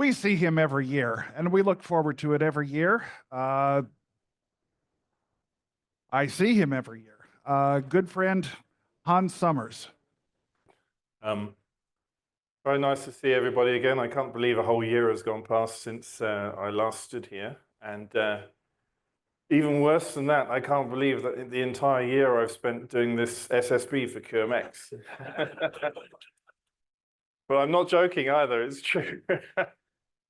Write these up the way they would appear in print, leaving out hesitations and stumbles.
We see him every year, and we look forward to it every year. I see him every year. Good friend, Hans Summers. Very nice to see everybody again. I can't believe a whole year has gone past since I last stood here. And even worse than that, I can't believe that the entire year I've spent doing this SSB for QMX. But I'm not joking either, it's true.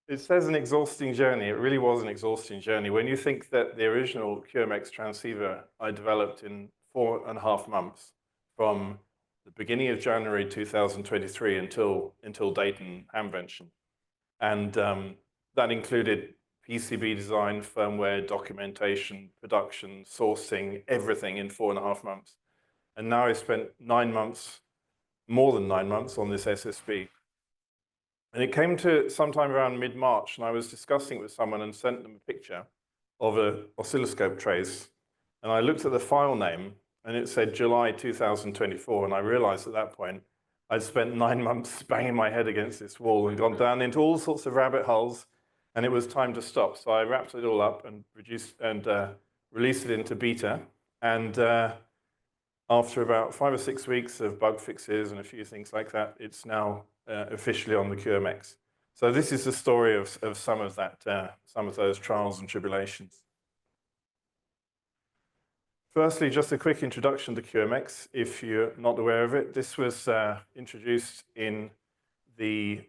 It says an exhausting journey. It really was an exhausting journey. When you think that the original QMX transceiver I developed in 4.5 months from the beginning of January 2023 until Dayton Hamvention. And that included PCB design, firmware, documentation, production, sourcing, everything in 4.5 months. And now I spent 9 months, more than 9 months on this SSB. And it came to sometime around mid-March, and I was discussing it with someone and sent them a picture of an oscilloscope trace. And I looked at the file name, and it said July 2024, and I realized at that point I'd spent 9 months banging my head against this wall and gone down into all sorts of rabbit holes, and it was time to stop. So I wrapped it all up and released it into beta. And after about 5 or 6 weeks of bug fixes and a few things like that, it's now officially on the QMX. So this is the story of some of those trials and tribulations. Firstly, just a quick introduction to QMX, if you're not aware of it. This was introduced in the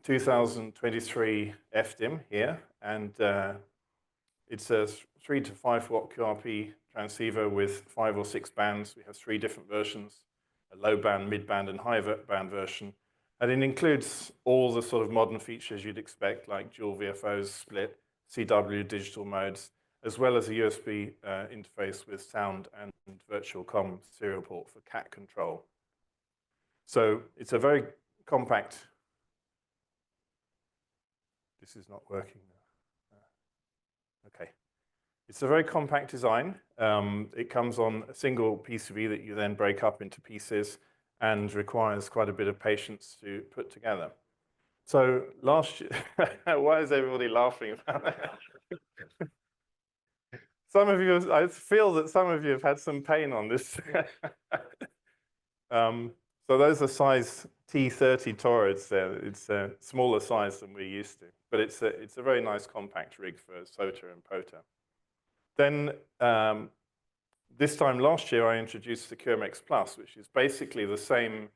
2023 FDIM here, and it's a 3 to 5 watt QRP transceiver with 5 or 6 bands. We have 3 different versions, a low band, mid band, and high band version. And it includes all the sort of modern features you'd expect, like dual VFOs, split, CW digital modes, as well as a USB interface with sound and virtual COM serial port for CAT control. So it's a very compact. This is not working now. Okay. It's a very compact design. It comes on a single PCB that you then break up into pieces and requires quite a bit of patience to put together. So last year, why is everybody laughing about that? Some of you, I feel that some of you have had some pain on this. So those are size T30 toroids there. It's a smaller size than we're used to, but it's a very nice compact rig for SOTA and POTA. Then this time last year, I introduced the QMX Plus, which is basically the same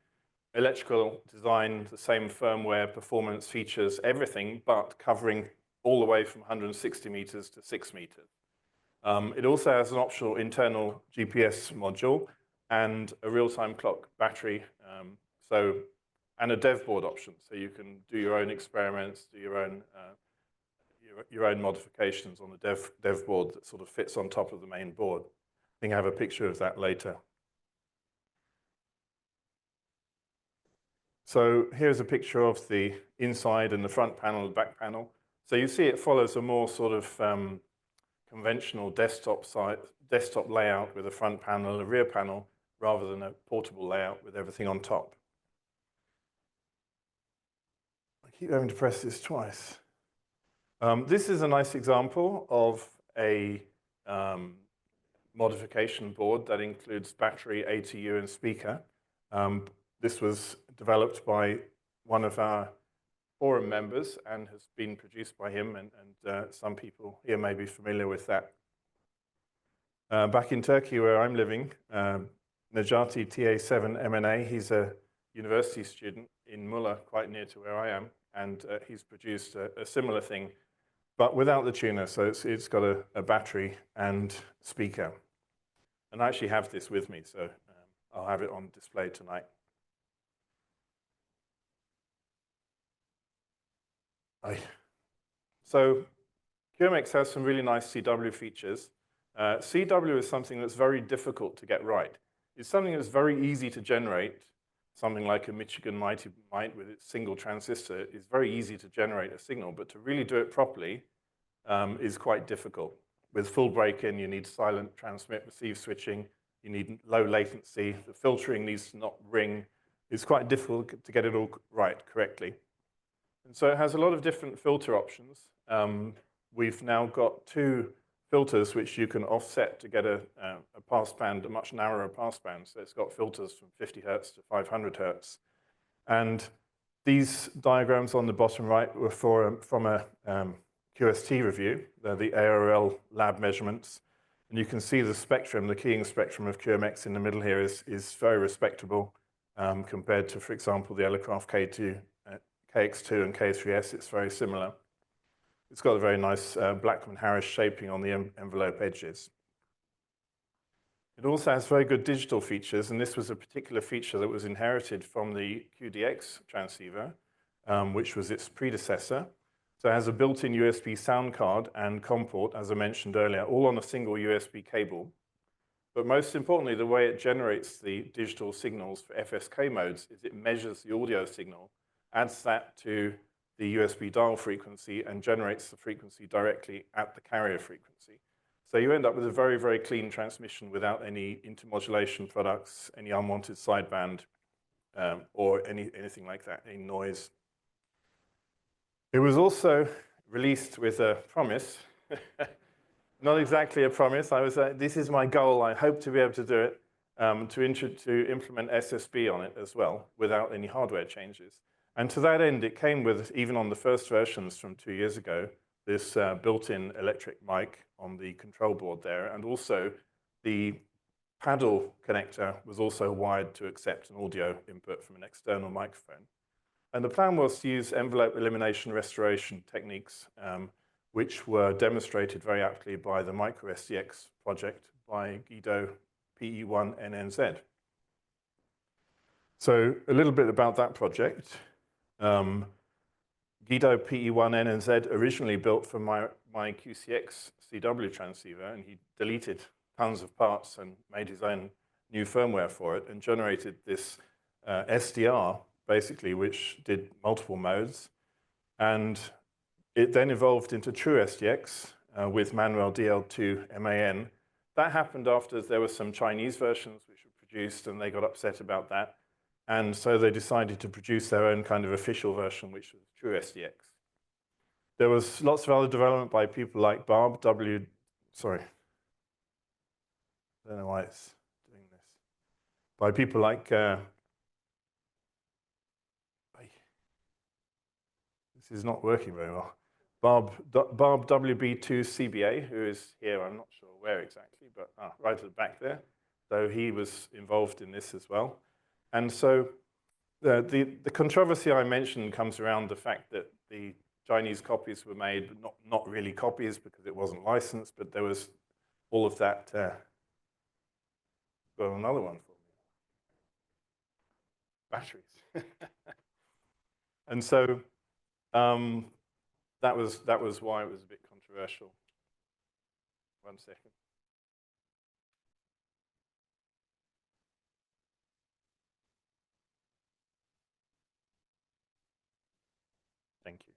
electrical design, the same firmware, performance, features, everything, but covering all the way from 160 meters to 6 meters. It also has an optional internal GPS module and a real-time clock battery, and a dev board option, so you can do your own experiments, do your own modifications on the dev board that sort of fits on top of the main board. I think I have a picture of that later. So here's a picture of the inside and the front panel, the back panel. So you see it follows a more sort of conventional desktop layout with a front panel, a rear panel, rather than a portable layout with everything on top. I keep having to press this twice. This is a nice example of a modification board that includes battery, ATU, and speaker. This was developed by one of our forum members and has been produced by him, and some people here may be familiar with that. Back in Turkey, where I'm living, Necati TA7 MNA, he's a university student in Mulla, quite near to where I am, and he's produced a similar thing, but without the tuner, so it's got a battery and speaker. And I actually have this with me, so I'll have it on display tonight. So QMX has some really nice CW features. CW is something that's very difficult to get right. It's something that's very easy to generate. Something like a Michigan Mighty Mite with its single transistor is very easy to generate a signal, but to really do it properly is quite difficult. With full break-in, you need silent transmit receive switching. You need low latency. The filtering needs to not ring. It's quite difficult to get it all right correctly. And so it has a lot of different filter options. We've now got 2 filters which you can offset to get a passband, a much narrower passband. So it's got filters from 50 Hertz to 500 Hertz. And these diagrams on the bottom right were from a QST review, the ARL lab measurements. And you can see the spectrum, the keying spectrum of QMX in the middle here is very respectable compared to, for example, the Elecraft K2, KX2 and K3S. It's very similar. It's got a very nice Blackman-Harris shaping on the envelope edges. It also has very good digital features, and this was a particular feature that was inherited from the QDX transceiver, which was its predecessor. So it has a built-in USB sound card and COM port, as I mentioned earlier, all on a single USB cable. But most importantly, the way it generates the digital signals for FSK modes is it measures the audio signal, adds that to the USB dial frequency, and generates the frequency directly at the carrier frequency. So you end up with a very, very clean transmission without any intermodulation products, any unwanted sideband, or anything like that, any noise. It was also released with a promise. Not exactly a promise. I was, this is my goal. I hope to be able to do it, to implement SSB on it as well without any hardware changes. And to that end, it came with, even on the first versions from 2 years ago, this built-in electric mic on the control board there. And also the paddle connector was also wired to accept an audio input from an external microphone. And the plan was to use envelope elimination restoration techniques, which were demonstrated very aptly by the microSDX project by Guido PE1NNZ. So a little bit about that project. Guido PE1NNZ originally built for my QCX CW transceiver, and he deleted tons of parts and made his own new firmware for it and generated this SDR, basically, which did multiple modes. And it then evolved into TrueSDX with Manuel DL2 MAN. That happened after there were some Chinese versions which were produced, and they got upset about that. And so they decided to produce their own kind of official version, which was TrueSDX. There was lots of other development by people like Barb W. Sorry. I don't know why it's doing this. By people like this is not working very well. Barb WB2CBA, who is here, I'm not sure where exactly, but right at the back there. So he was involved in this as well. And so the controversy I mentioned comes around the fact that the Chinese copies were made, but not really copies because it wasn't licensed, but there was all of that. Got another one for me. Batteries. And so that was why it was a bit controversial. 1 second. Thank you.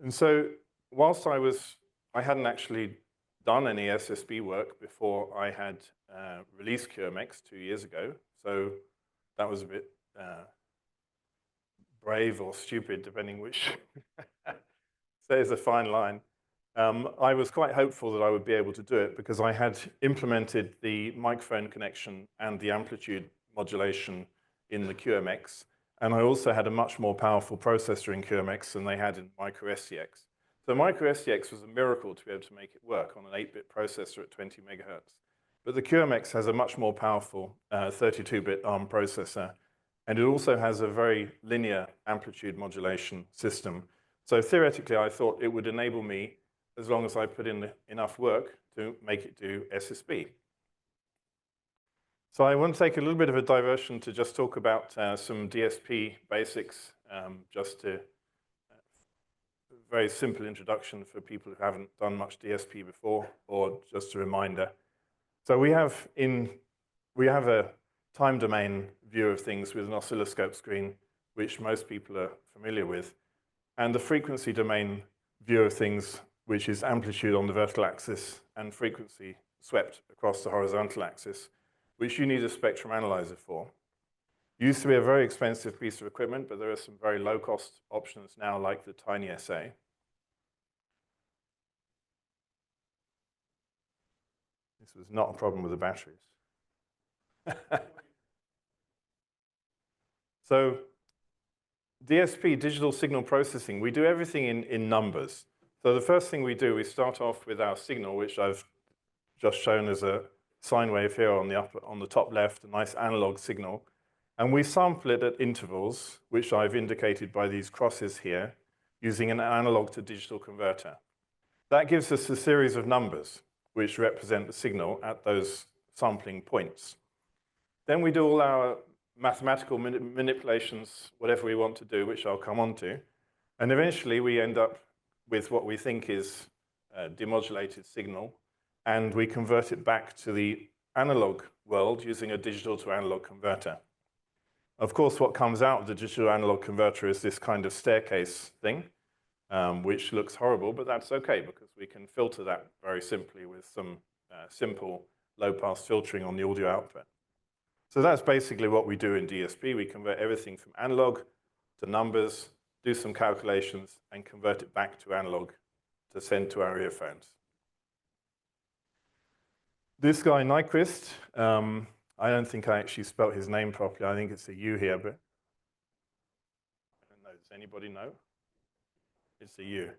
And so whilst I hadn't actually done any SSB work before I had released QMX 2 years ago, so that was a bit brave or stupid, depending which says a fine line. I was quite hopeful that I would be able to do it because I had implemented the microphone connection and the amplitude modulation in the QMX. And I also had a much more powerful processor in QMX than they had in microSDX. So microSDX was a miracle to be able to make it work on an 8-bit processor at 20 megahertz. But the QMX has a much more powerful 32-bit ARM processor. And it also has a very linear amplitude modulation system. So theoretically, I thought it would enable me, as long as I put in enough work, to make it do SSB. So I want to take a little bit of a diversion to just talk about some DSP basics, just to a very simple introduction for people who haven't done much DSP before, or just a reminder. So we have a time domain view of things with an oscilloscope screen, which most people are familiar with, and the frequency domain view of things, which is amplitude on the vertical axis and frequency swept across the horizontal axis, which you need a spectrum analyzer for. Used to be a very expensive piece of equipment, but there are some very low-cost options now, like the Tiny SA. This was not a problem with the batteries. So DSP, digital signal processing, we do everything in numbers. So the first thing we do, we start off with our signal, which I've just shown as a sine wave here on the top left, a nice analog signal. And we sample it at intervals, which I've indicated by these crosses here, using an analog to digital converter. That gives us a series of numbers, which represent the signal at those sampling points. Then we do all our mathematical manipulations, whatever we want to do, which I'll come on to. And eventually we end up with what we think is a demodulated signal, and we convert it back to the analog world using a digital to analog converter. Of course, what comes out of the digital analog converter is this kind of staircase thing, which looks horrible, but that's okay because we can filter that very simply with some simple low-pass filtering on the audio output. So that's basically what we do in DSP. We convert everything from analog to numbers, do some calculations, and convert it back to analog to send to our earphones. This guy, Nyquist, I don't think I actually spelt his name properly. I think it's a U here, but I don't know. Does anybody know? It's a U.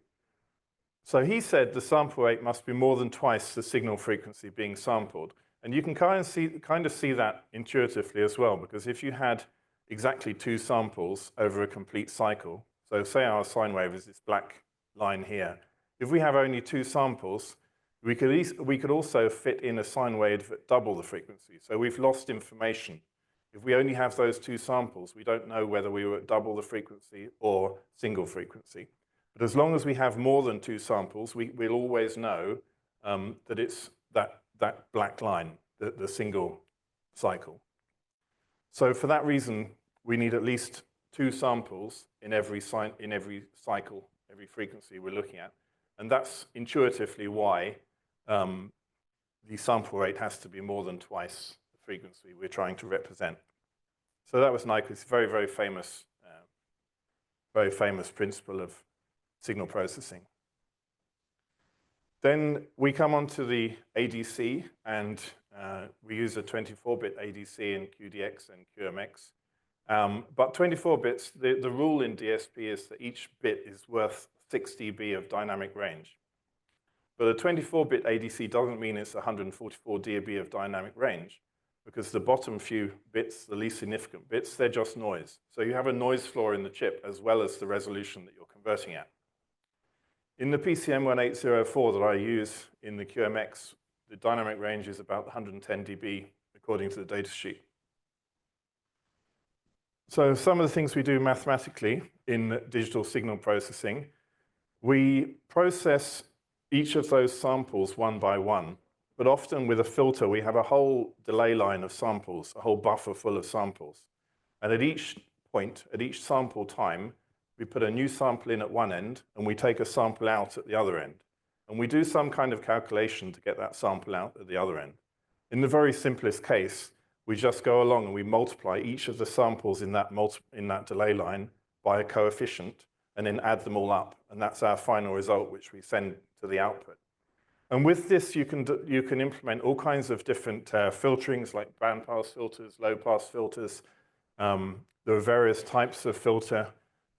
So he said the sample rate must be more than twice the signal frequency being sampled. And you can kind of see that intuitively as well, because if you had exactly 2 samples over a complete cycle, so say our sine wave is this black line here. If we have only 2 samples, we could also fit in a sine wave at double the frequency. So we've lost information. If we only have those 2 samples, we don't know whether we were at double the frequency or single frequency. But as long as we have more than 2 samples, we'll always know that it's that black line, the single cycle. So for that reason, we need at least 2 samples in every cycle, every frequency we're looking at. And that's intuitively why the sample rate has to be more than twice the frequency we're trying to represent. So that was Nyquist's very famous principle of signal processing. Then we come on to the ADC, and we use a 24-bit ADC in QDX and QMX. But 24 bits, the rule in DSP is that each bit is worth 6 dB of dynamic range. But a 24-bit ADC doesn't mean it's 144 dB of dynamic range, because the bottom few bits, the least significant bits, they're just noise. So you have a noise floor in the chip as well as the resolution that you're converting at. In the PCM1804 that I use in the QMX, the dynamic range is about 110 dB according to the datasheet. So some of the things we do mathematically in digital signal processing, we process each of those samples one by one, but often with a filter, we have a whole delay line of samples, a whole buffer full of samples. And at each point, at each sample time, we put a new sample in at one end, and we take a sample out at the other end. And we do some kind of calculation to get that sample out at the other end. In the very simplest case, we just go along and we multiply each of the samples in that delay line by a coefficient, and then add them all up. And that's our final result, which we send to the output. And with this, you can implement all kinds of different filterings, like bandpass filters, low-pass filters. There are various types of filter.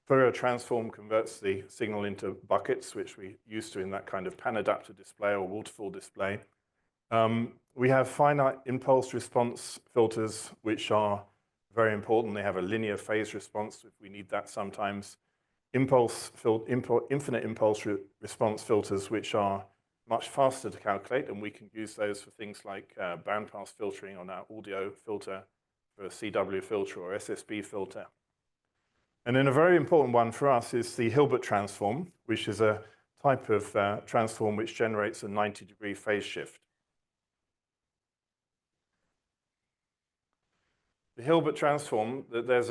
Fourier transform converts the signal into buckets, which we used to in that kind of pan-adapter display or waterfall display. We have finite impulse response filters, which are very important. They have a linear phase response if we need that sometimes. Infinite impulse response filters, which are much faster to calculate, and we can use those for things like bandpass filtering on our audio filter, for a CW filter or SSB filter. And then a very important one for us is the Hilbert transform, which is a type of transform which generates a 90-degree phase shift. The Hilbert transform, there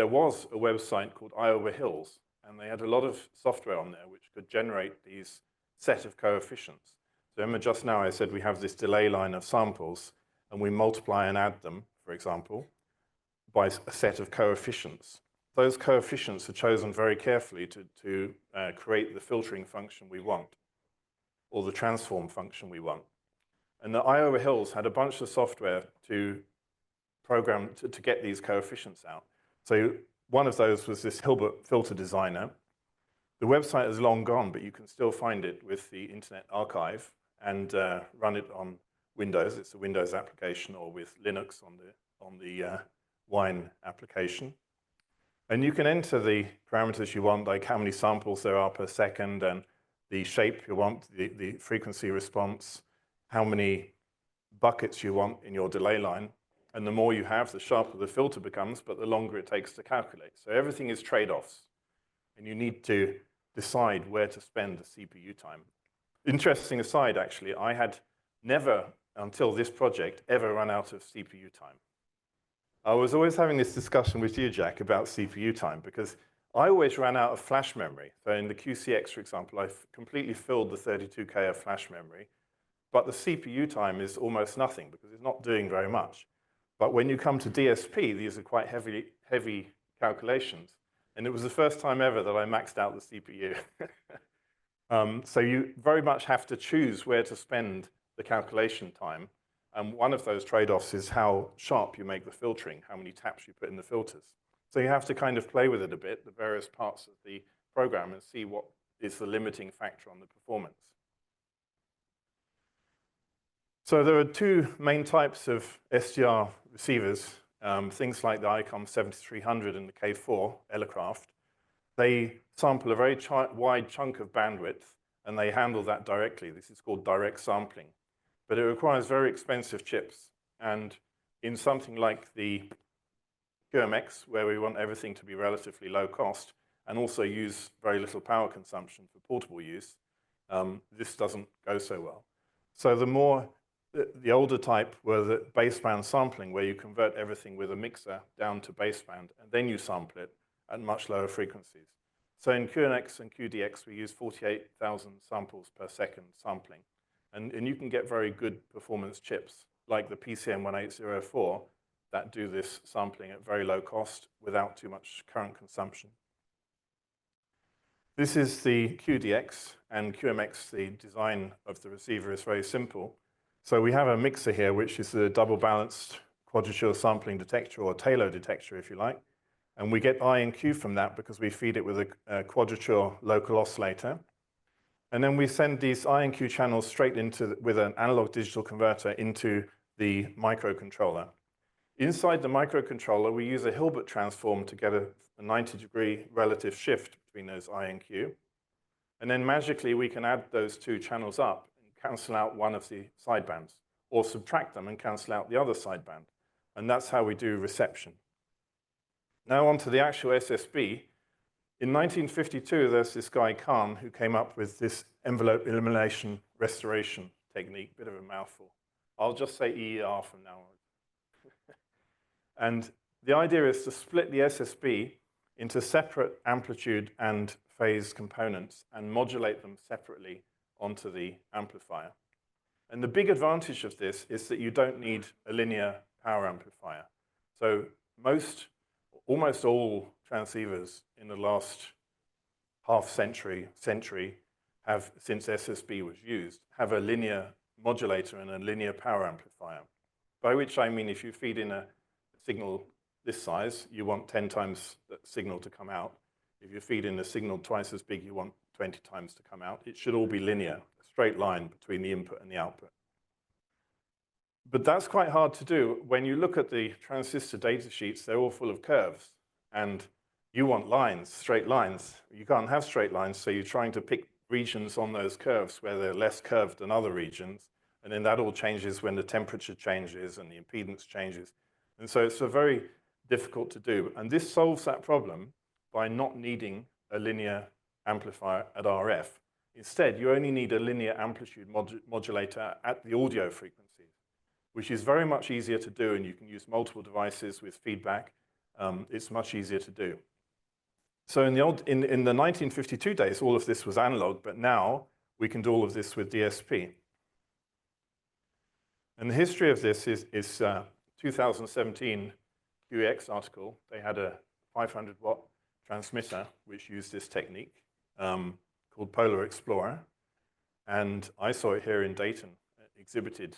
was a website called Iowa Hills, and they had a lot of software on there which could generate these set of coefficients. So remember just now I said we have this delay line of samples, and we multiply and add them, for example. by a set of coefficients. Those coefficients are chosen very carefully to create the filtering function we want, or the transform function we want. And the Iowa Hills had a bunch of software to program to get these coefficients out. So one of those was this Hilbert filter designer. The website is long gone, but you can still find it with the Internet Archive and run it on Windows. It's a Windows application, or with Linux on the Wine application. And you can enter the parameters you want, like how many samples there are per second, and the shape you want, the frequency response, how many buckets you want in your delay line. And the more you have, the sharper the filter becomes, but the longer it takes to calculate. So everything is trade-offs. And you need to decide where to spend the CPU time. Interesting aside, actually, I had never, until this project, ever run out of CPU time. I was always having this discussion with you, Jack, about CPU time, because I always ran out of flash memory. So in the QCX, for example, I completely filled the 32K of flash memory, but the CPU time is almost nothing because it's not doing very much. But when you come to DSP, these are quite heavy calculations. And it was the first time ever that I maxed out the CPU. So you very much have to choose where to spend the calculation time. And one of those trade-offs is how sharp you make the filtering, how many taps you put in the filters. So you have to kind of play with it a bit, the various parts of the program, and see what is the limiting factor on the performance. So there are two main types of SDR receivers, things like the ICOM 7300 and the K4 Elecraft. They sample a very wide chunk of bandwidth, and they handle that directly. This is called direct sampling. But it requires very expensive chips. And in something like the QMX, where we want everything to be relatively low cost and also use very little power consumption for portable use, this doesn't go so well. So the older type were the baseband sampling, where you convert everything with a mixer down to baseband, and then you sample it at much lower frequencies. So in QMX and QDX, we use 48,000 samples per second sampling. And you can get very good performance chips, like the PCM1804, that do this sampling at very low cost without too much current consumption. This is the QDX, and QMX, the design of the receiver is very simple. So we have a mixer here, which is a double-balanced quadrature sampling detector, or Taylor detector, if you like. And we get I and Q from that because we feed it with a quadrature local oscillator. And then we send these I and Q channels straight with an analog digital converter into the microcontroller. Inside the microcontroller, we use a Hilbert transform to get a 90-degree relative shift between those I and Q. And then magically, we can add those two channels up and cancel out one of the sidebands, or subtract them and cancel out the other sideband. And that's how we do reception. Now on to the actual SSB. In 1952, there's this guy, Kahn, who came up with this envelope elimination restoration technique, bit of a mouthful. I'll just say EER from now on. And the idea is to split the SSB into separate amplitude and phase components and modulate them separately onto the amplifier. And the big advantage of this is that you don't need a linear power amplifier. So almost all transceivers in the last half century have, since SSB was used, have a linear modulator and a linear power amplifier. By which I mean, if you feed in a signal this size, you want 10 times the signal to come out. If you feed in a signal twice as big, you want 20 times to come out. It should all be linear, a straight line between the input and the output. But that's quite hard to do. When you look at the transistor data sheets, they're all full of curves. And you want lines, straight lines. You can't have straight lines, so you're trying to pick regions on those curves where they're less curved than other regions. And then that all changes when the temperature changes and the impedance changes. And so it's very difficult to do. And this solves that problem by not needing a linear amplifier at RF. Instead, you only need a linear amplitude modulator at the audio frequencies, which is very much easier to do, and you can use multiple devices with feedback. It's much easier to do. So in the 1952 days, all of this was analog, but now we can do all of this with DSP. And the history of this is 2017, QMX article, they had a 500-watt transmitter which used this technique called Polar Explorer. And I saw it here in Dayton, exhibited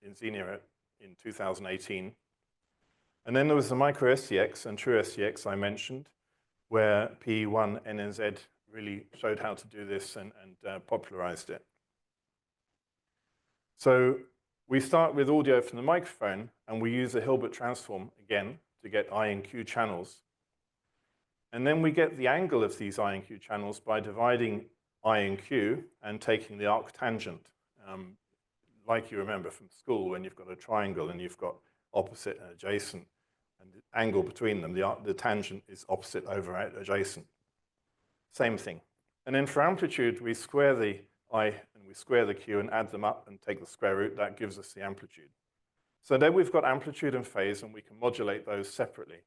in Xenia in 2018. And then there was the Micro STX and True STX I mentioned, where PE1 NNZ really showed how to do this and popularized it. So we start with audio from the microphone, and we use a Hilbert transform again to get I and Q channels. And then we get the angle of these I and Q channels by dividing I and Q and taking the arctangent. Like you remember from school when you've got a triangle and you've got opposite and adjacent, and the angle between them, the tangent is opposite over adjacent. Same thing. And then for amplitude, we square the I and we square the Q and add them up and take the square root. That gives us the amplitude. So then we've got amplitude and phase, and we can modulate those separately.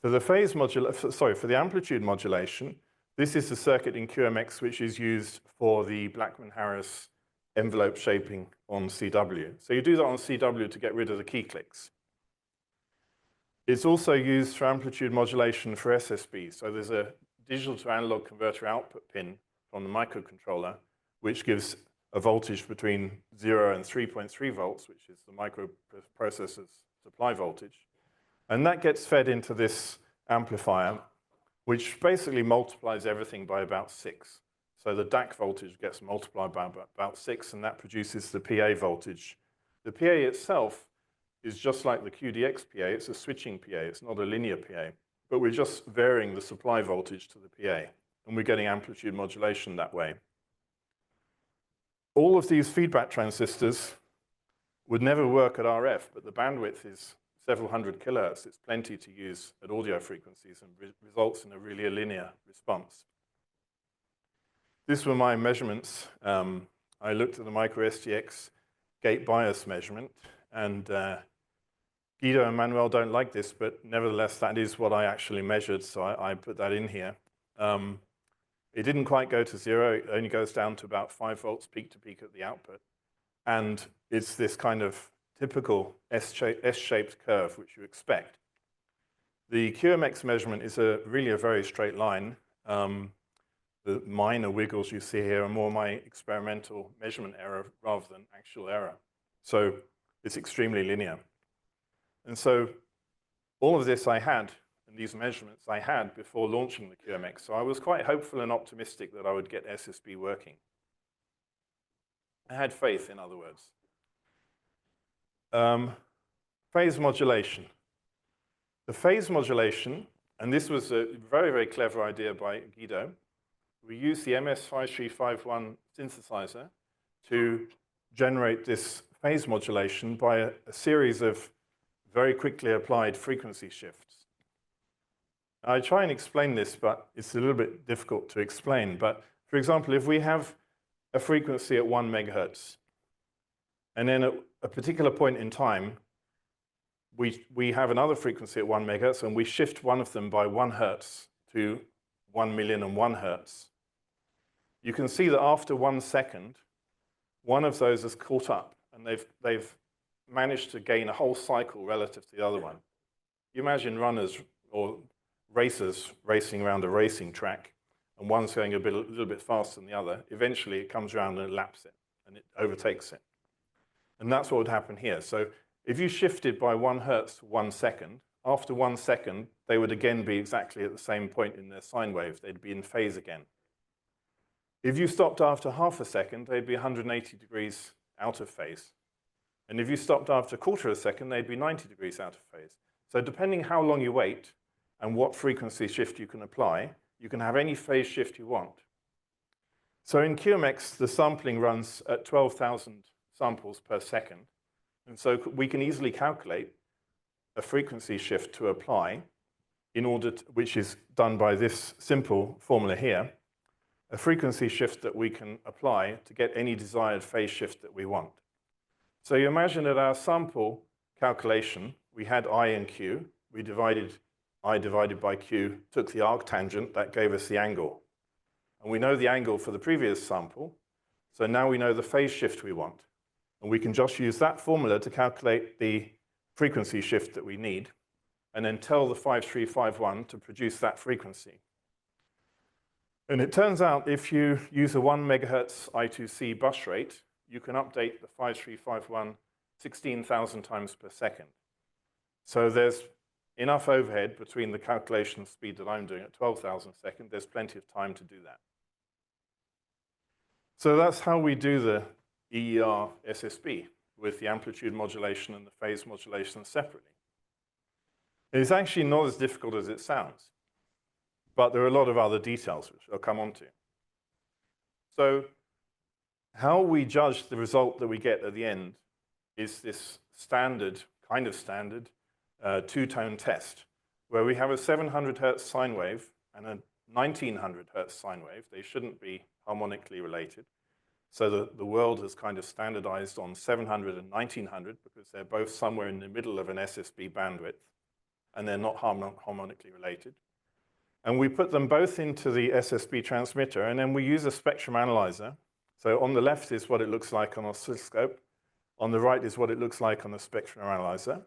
For the phase for the amplitude modulation, this is the circuit in QMX which is used for the Blackman-Harris envelope shaping on CW. So you do that on CW to get rid of the key clicks. It's also used for amplitude modulation for SSB. So there's a digital to analog converter output pin on the microcontroller, which gives a voltage between 0 and 3.3 volts, which is the microprocessor's supply voltage. And that gets fed into this amplifier, which basically multiplies everything by about 6. So the DAC voltage gets multiplied by about 6, and that produces the PA voltage. The PA itself is just like the QDX PA. It's a switching PA. It's not a linear PA. But we're just varying the supply voltage to the PA, and we're getting amplitude modulation that way. All of these feedback transistors would never work at RF, but the bandwidth is several hundred kilohertz. It's plenty to use at audio frequencies and results in a really linear response. These were my measurements. I looked at the Micro STX gate bias measurement, and Guido and Manuel don't like this, but nevertheless, that is what I actually measured, so I put that in here. It didn't quite go to 0. It only goes down to about 5 volts peak to peak at the output. And it's this kind of typical S-shaped curve, which you expect. The QMX measurement is really a very straight line. The minor wiggles you see here are more my experimental measurement error rather than actual error. So it's extremely linear. And so all of this I had, and these measurements I had before launching the QMX. So I was quite hopeful and optimistic that I would get SSB working. I had faith, in other words. Phase modulation. The phase modulation, and this was a very, very clever idea by Guido. We used the MS5351 synthesizer to generate this phase modulation by a series of very quickly applied frequency shifts. I try and explain this, but it's a little bit difficult to explain. But for example, if we have a frequency at 1 megahertz, and then at a particular point in time, we have another frequency at 1 megahertz, and we shift one of them by 1 hertz to 1,000,001 hertz. You can see that after 1 second, one of those has caught up, and they've managed to gain a whole cycle relative to the other one. You imagine runners or racers racing around a racing track, and one's going a little bit faster than the other. Eventually, it comes around and it laps it, and it overtakes it. And that's what would happen here. So if you shifted by 1 hertz to 1 second, after 1 second, they would again be exactly at the same point in their sine wave. They'd be in phase again. If you stopped after half a second, they'd be 180 degrees out of phase. And if you stopped after a quarter of a second, they'd be 90 degrees out of phase. So depending how long you wait and what frequency shift you can apply, you can have any phase shift you want. So in QMX, the sampling runs at 12,000 samples per second. And so we can easily calculate a frequency shift to apply in order to, which is done by this simple formula here, a frequency shift that we can apply to get any desired phase shift that we want. So you imagine that our sample calculation, we had I and Q. We divided I divided by Q, took the arctangent, that gave us the angle. And we know the angle for the previous sample, so now we know the phase shift we want. And we can just use that formula to calculate the frequency shift that we need, and then tell the 5351 to produce that frequency. And it turns out if you use a 1 megahertz I2C bus rate, you can update the 5351 16,000 times per second. So there's enough overhead between the calculation speed that I'm doing at 12,000 seconds. There's plenty of time to do that. So that's how we do the EER SSB, with the amplitude modulation and the phase modulation separately. It's actually not as difficult as it sounds, but there are a lot of other details which I'll come on to. So how we judge the result that we get at the end is this standard, kind of standard, two-tone test, where we have a 700 hertz sine wave and a 1900 hertz sine wave. They shouldn't be harmonically related. So the world has kind of standardized on 700 and 1900 because they're both somewhere in the middle of an SSB bandwidth, and they're not harmonically related. And we put them both into the SSB transmitter, and then we use a spectrum analyzer. So on the left is what it looks like on an oscilloscope. On the right is what it looks like on the spectrum analyzer.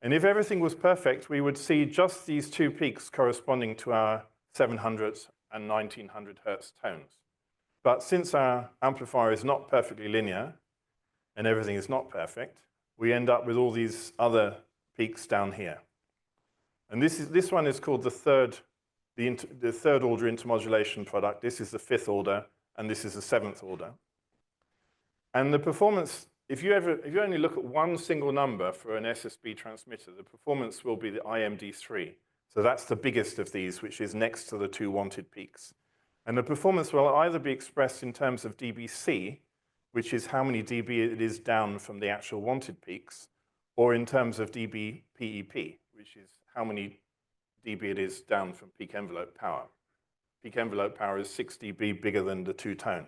And if everything was perfect, we would see just these two peaks corresponding to our 700 and 1900 hertz tones. But since our amplifier is not perfectly linear, and everything is not perfect, we end up with all these other peaks down here. And this one is called the third order intermodulation product. This is the 5th order, and this is the 7th order. And the performance, if you only look at one single number for an SSB transmitter, the performance will be the IMD3. So that's the biggest of these, which is next to the two wanted peaks. And the performance will either be expressed in terms of dBc, which is how many dB it is down from the actual wanted peaks, or in terms of dBPEP, which is how many dB it is down from peak envelope power. Peak envelope power is 6 dB bigger than the two tones.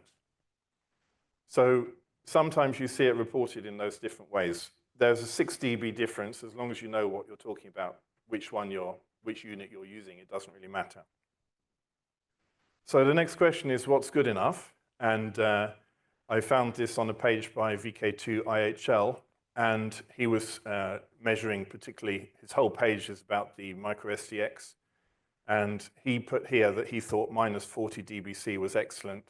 So sometimes you see it reported in those different ways. There's a 6 dB difference as long as you know what you're talking about, which unit you're using. It doesn't really matter. So the next question is, what's good enough? And I found this on a page by VK2 IHL, and he was measuring particularly, his whole page is about the micro SDX, and he put here that he thought minus 40 dBc was excellent,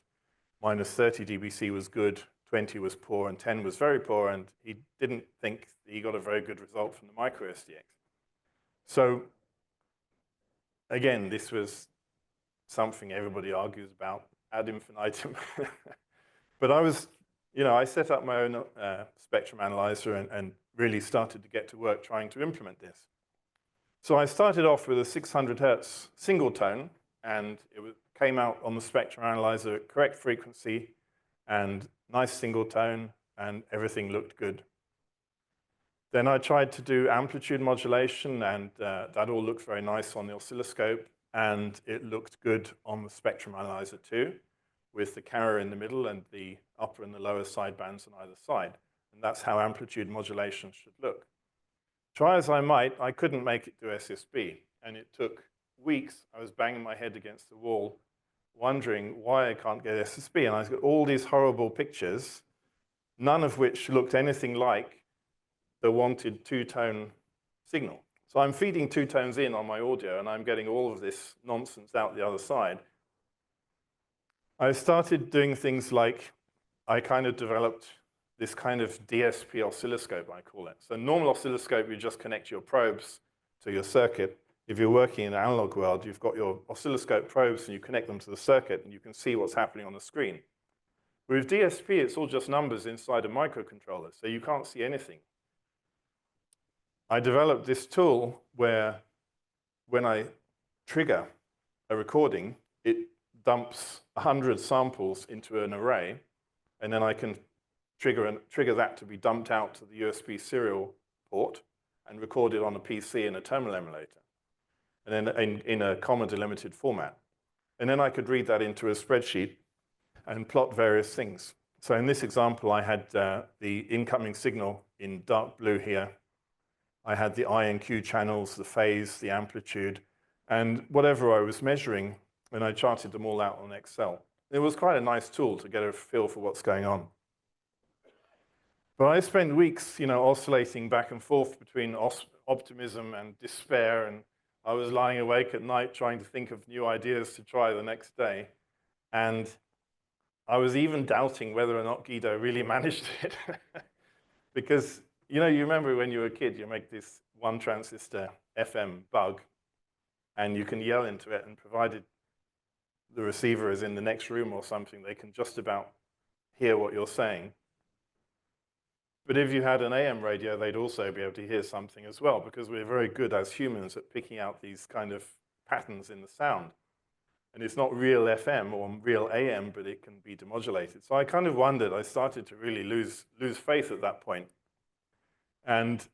minus 30 dBc was good, 20 was poor, and 10 was very poor, and he didn't think he got a very good result from the micro SDX. So again, this was something everybody argues about ad infinitum. But I set up my own spectrum analyzer and really started to get to work trying to implement this. So I started off with a 600 hertz single tone, and it came out on the spectrum analyzer at correct frequency and nice single tone, and everything looked good. Then I tried to do amplitude modulation, and that all looked very nice on the oscilloscope, and it looked good on the spectrum analyzer too, with the carrier in the middle and the upper and the lower sidebands on either side. And that's how amplitude modulation should look. Try as I might, I couldn't make it to SSB, and it took weeks. I was banging my head against the wall, wondering why I can't get SSB. And I got all these horrible pictures, none of which looked anything like the wanted two-tone signal. So I'm feeding two tones in on my audio, and I'm getting all of this nonsense out the other side. I started doing things like, I kind of developed this kind of DSP oscilloscope, I call it. So normal oscilloscope, you just connect your probes to your circuit. If you're working in the analog world, you've got your oscilloscope probes, and you connect them to the circuit, and you can see what's happening on the screen. With DSP, it's all just numbers inside a microcontroller, so you can't see anything. I developed this tool where when I trigger a recording, it dumps 100 samples into an array, and then I can trigger that to be dumped out to the USB serial port and record it on a PC in a terminal emulator, and then in a comma delimited format. And then I could read that into a spreadsheet and plot various things. So in this example, I had the incoming signal in dark blue here. I had the I and Q channels, the phase, the amplitude, and whatever I was measuring, and I charted them all out on Excel. It was quite a nice tool to get a feel for what's going on. But I spent weeks, oscillating back and forth between optimism and despair, and I was lying awake at night trying to think of new ideas to try the next day. And I was even doubting whether or not Guido really managed it. Because, you remember when you were a kid, you make this one transistor FM bug, and you can yell into it, and provided the receiver is in the next room or something, they can just about hear what you're saying. But if you had an AM radio, they'd also be able to hear something as well, because we're very good as humans at picking out these kind of patterns in the sound. And it's not real FM or real AM, but it can be demodulated. So I kind of wondered, I started to really lose faith at that point. And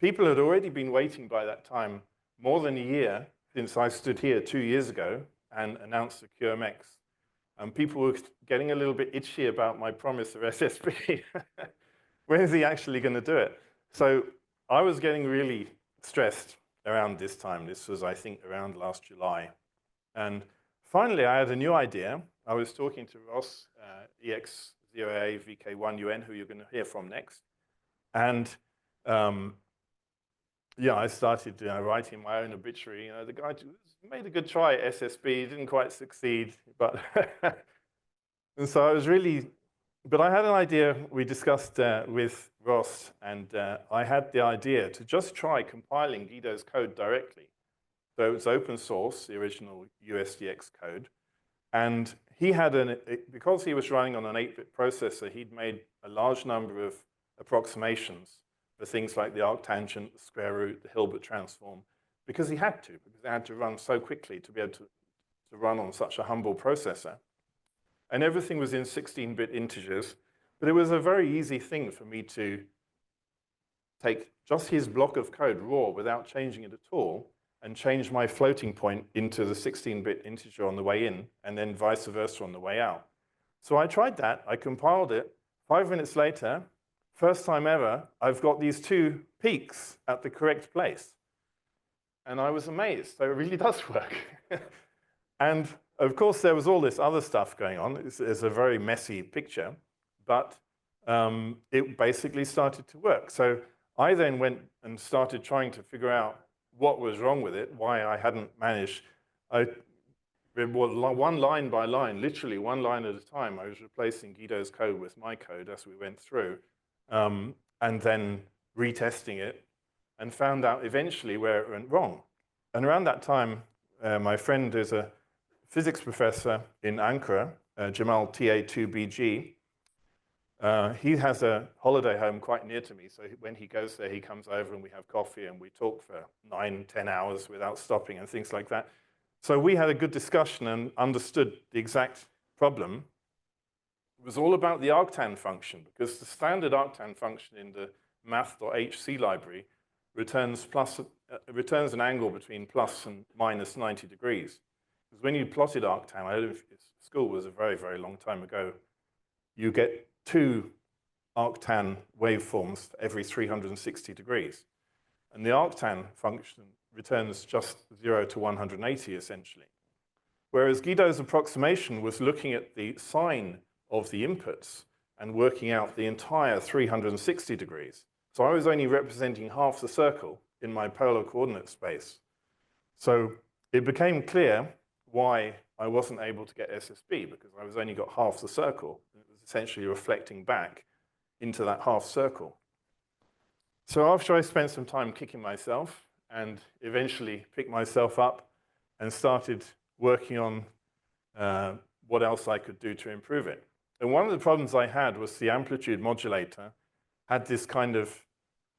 people had already been waiting by that time more than a year since I stood here 2 years ago and announced the QMX. And people were getting a little bit itchy about my promise of SSB. When is he actually going to do it? So I was getting really stressed around this time. This was, I think, around last July. And finally, I had a new idea. I was talking to Ross, EX0A VK1UN, who you're going to hear from next. And yeah, I started writing my own obituary. The guy made a good try at SSB, didn't quite succeed. But and so I was really, but I had an idea we discussed with Ross, and I had the idea to just try compiling Guido's code directly. So it's open source, the original USDX code. And he had, because he was running on an 8-bit processor, he'd made a large number of approximations for things like the arctangent, the square root, the Hilbert transform, because he had to, because they had to run so quickly to be able to run on such a humble processor. And everything was in 16-bit integers, but it was a very easy thing for me to take just his block of code raw without changing it at all, and change my floating point into the 16-bit integer on the way in, and then vice versa on the way out. So I tried that, I compiled it. 5 minutes later, first time ever, I've got these 2 peaks at the correct place. And I was amazed, so it really does work. And of course, there was all this other stuff going on. It's a very messy picture, but it basically started to work. So I then went and started trying to figure out what was wrong with it, why I hadn't managed. One line by line, literally one line at a time, I was replacing Guido's code with my code as we went through, and then retesting it, and found out eventually where it went wrong. And around that time, my friend is a physics professor in Ankara, Jamal TA2BG. He has a holiday home quite near to me, so when he goes there, he comes over and we have coffee and we talk for 9-10 hours without stopping and things like that. So we had a good discussion and understood the exact problem. It was all about the arctan function, because the standard arctan function in the math.hc library returns an angle between plus and minus 90 degrees. Because when you plotted arctan, I don't know if school was a very, very long time ago, you get 2 arctan waveforms for every 360 degrees. And the arctan function returns just 0 to 180, essentially. Whereas Guido's approximation was looking at the sine of the inputs and working out the entire 360 degrees. So I was only representing half the circle in my polar coordinate space. So it became clear why I wasn't able to get SSB, because I was only got half the circle. It was essentially reflecting back into that half circle. So after I spent some time kicking myself and eventually picked myself up and started working on what else I could do to improve it. And one of the problems I had was the amplitude modulator had this kind of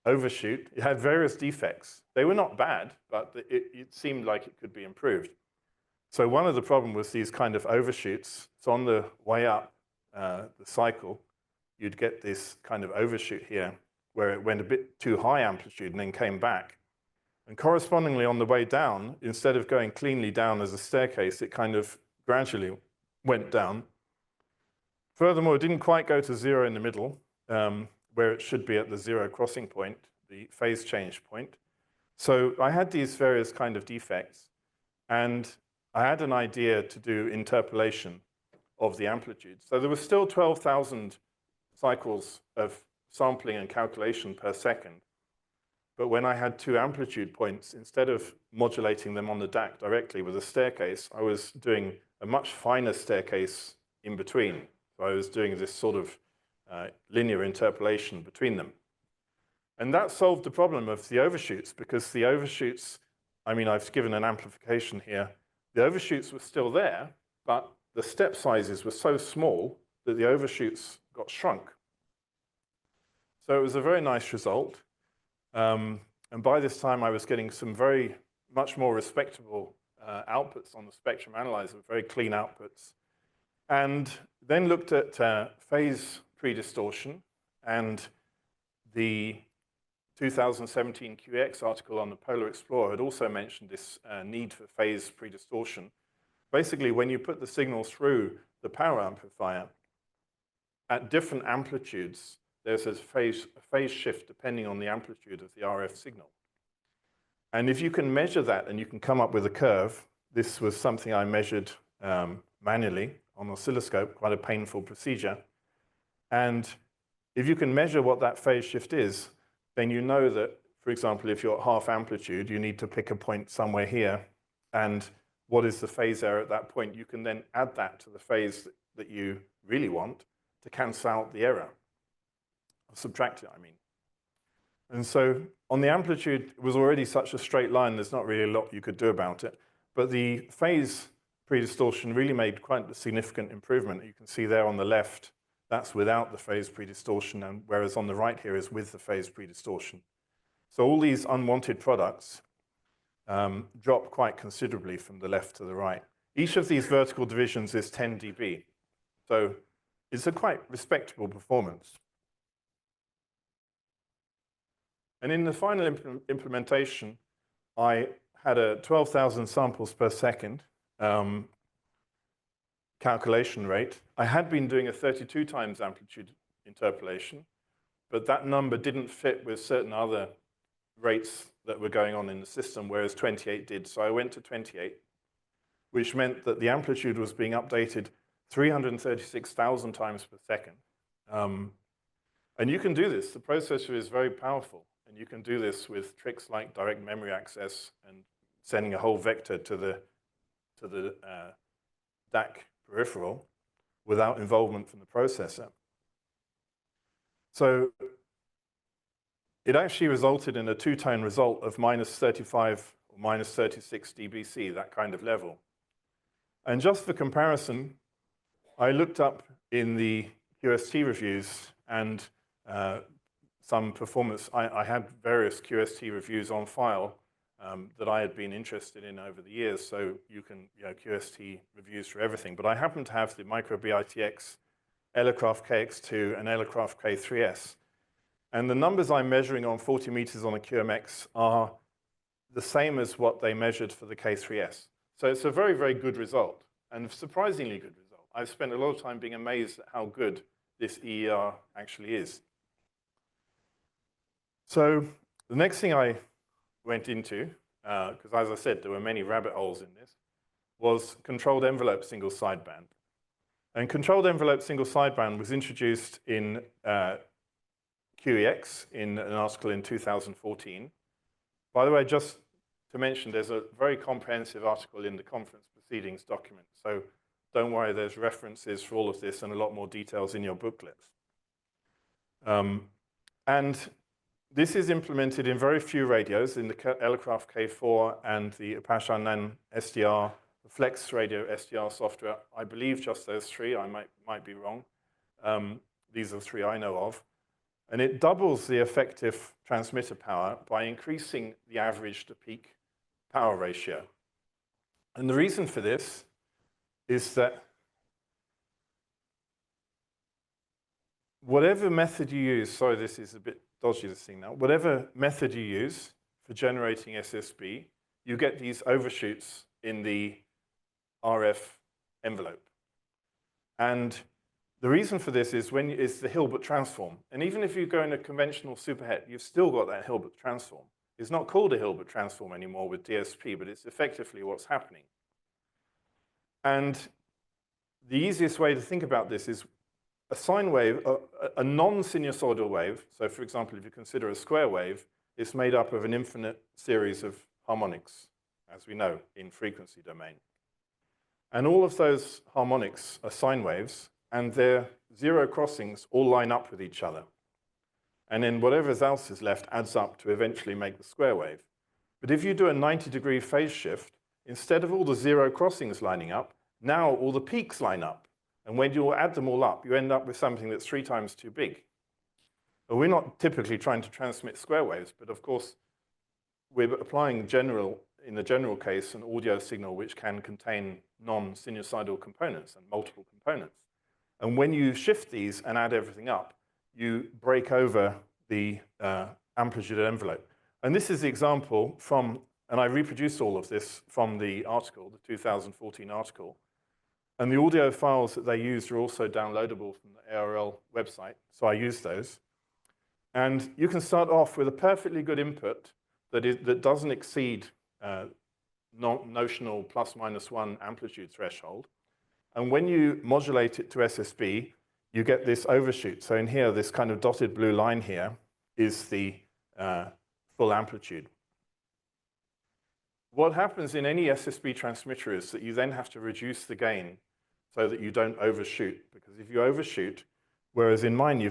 overshoot. It had various defects. They were not bad, but it seemed like it could be improved. So one of the problems was these kind of overshoots. So on the way up the cycle, you'd get this kind of overshoot here where it went a bit too high amplitude and then came back. And correspondingly on the way down, instead of going cleanly down as a staircase, it kind of gradually went down. Furthermore, it didn't quite go to 0 in the middle, where it should be at the 0 crossing point, the phase change point. So I had these various kind of defects, and I had an idea to do interpolation of the amplitude. So there was still 12,000 cycles of sampling and calculation per second. But when I had 2 amplitude points, instead of modulating them on the DAC directly with a staircase, I was doing a much finer staircase in between. So I was doing this sort of linear interpolation between them. And that solved the problem of the overshoots, because the overshoots, I mean, I've given an amplification here. The overshoots were still there, but the step sizes were so small that the overshoots got shrunk. So it was a very nice result. And by this time, I was getting some much more respectable outputs on the spectrum analyzer, very clean outputs. And then looked at phase predistortion, and the 2017 QMX article on the Polar Explorer had also mentioned this need for phase predistortion. Basically, when you put the signal through the power amplifier at different amplitudes, there's a phase shift depending on the amplitude of the RF signal. And if you can measure that and you can come up with a curve, this was something I measured manually on oscilloscope, quite a painful procedure. And if you can measure what that phase shift is, then you know that, for example, if you're at half amplitude, you need to pick a point somewhere here. And what is the phase error at that point? You can then add that to the phase that you really want to cancel out the error. Subtract it, I mean. And so on the amplitude, it was already such a straight line, there's not really a lot you could do about it. But the phase predistortion really made quite a significant improvement. You can see there on the left, that's without the phase predistortion, and whereas on the right here is with the phase predistortion. So all these unwanted products drop quite considerably from the left to the right. Each of these vertical divisions is 10 dB. So it's a quite respectable performance. And in the final implementation, I had a 12,000 samples per second calculation rate. I had been doing a 32 times amplitude interpolation, but that number didn't fit with certain other rates that were going on in the system, whereas 28 did. So I went to 28, which meant that the amplitude was being updated 336,000 times per second. And you can do this. The processor is very powerful. And you can do this with tricks like direct memory access and sending a whole vector to the DAC peripheral without involvement from the processor. So it actually resulted in a 2-tone result of -35 or -36 dBc, that kind of level. And just for comparison, I looked up in the QST reviews and some performance. I had various QST reviews on file that I had been interested in over the years, so you can, QST reviews for everything. But I happen to have the Micro BITX, Elecraft KX2, and Elecraft K3S. And the numbers I'm measuring on 40 meters on a QMX are the same as what they measured for the K3S. So it's a very, very good result, and a surprisingly good result. I've spent a lot of time being amazed at how good this EER actually is. So the next thing I went into, because as I said, there were many rabbit holes in this, was controlled envelope single sideband. And controlled envelope single sideband was introduced in QEX in an article in 2014. By the way, just to mention, there's a very comprehensive article in the conference proceedings document. So don't worry, there's references for all of this and a lot more details in your booklets. And this is implemented in very few radios, in the Elecraft K4 and the Apache Anand SDR, the Flex Radio SDR software. I believe just those 3, I might be wrong. These are 3 I know of. And it doubles the effective transmitter power by increasing the average to peak power ratio. And the reason for this is that whatever method you use, sorry, this is a bit dodgy, this thing now. Whatever method you use for generating SSB, you get these overshoots in the RF envelope. And the reason for this is it's the Hilbert transform. And even if you go in a conventional superhet, you've still got that Hilbert transform. It's not called a Hilbert transform anymore with DSP, but it's effectively what's happening. And the easiest way to think about this is a sine wave, a non-sinusoidal wave, so for example, if you consider a square wave, it's made up of an infinite series of harmonics, as we know, in frequency domain. And all of those harmonics are sine waves, and their zero crossings all line up with each other. And then whatever else is left adds up to eventually make the square wave. But if you do a 90-degree phase shift, instead of all the zero crossings lining up, now all the peaks line up. And when you add them all up, you end up with something that's 3 times too big. But we're not typically trying to transmit square waves, but of course, we're applying in the general case, an audio signal which can contain non-sinusoidal components and multiple components. And when you shift these and add everything up, you break over the amplitude envelope. And this is the example from, and I reproduced all of this from the article, the 2014 article. And the audio files that they used are also downloadable from the ARL website, so I used those. And you can start off with a perfectly good input that doesn't exceed notional ±1 amplitude threshold. And when you modulate it to SSB, you get this overshoot. So in here, this kind of dotted blue line here is the full amplitude. What happens in any SSB transmitter is that you then have to reduce the gain so that you don't overshoot. Because if you overshoot, whereas in mine